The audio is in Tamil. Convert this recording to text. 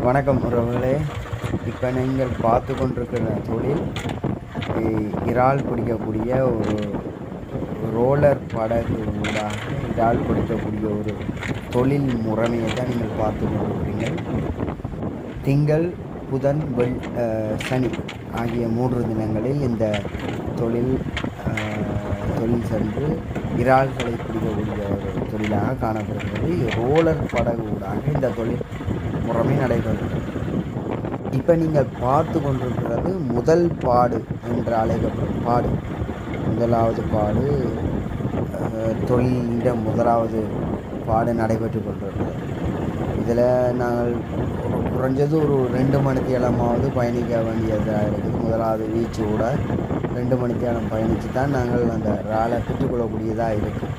வணக்கம் உறவுகளே. இப்போ நீங்கள் பார்த்து கொண்டிருக்கிற தொழில் இறால் பிடிக்கக்கூடிய ஒரு ரோலர் படகு ஊடாக இறால் பிடிக்கக்கூடிய ஒரு தொழில் முறைமையை தான் நீங்கள் பார்த்து கொண்டிருக்கிறீர்கள். திங்கள், புதன், சனி ஆகிய 3 தினங்களில் இந்த தொழில் சென்று இறால்களை பிடிக்கக்கூடிய ஒரு தொழிலாக காணப்படுகிறது. ரோலர் படகு ஊடாக இந்த தொழில் முறைமை நடைபெறுகிறது. இப்போ நீங்கள் பார்த்து கொண்டிருக்கிறது முதல் பாடு என்று அழைக்கப்படும் பாடு. முதலாவது பாடு தொழிலின் முதலாவது பாடு நடைபெற்று கொண்டிருக்கிறது. இதில் நாங்கள் குறைஞ்சது ஒரு 2 மணித்தியாலமாவது பயணிக்க வேண்டியதாக இருக்குது. முதலாவது வீச்சு கூட 2 மணித்தியாலம் பயணித்து தான் நாங்கள் அந்த இறாலை பெற்றுக்கொள்ளக்கூடியதாக இருக்குது.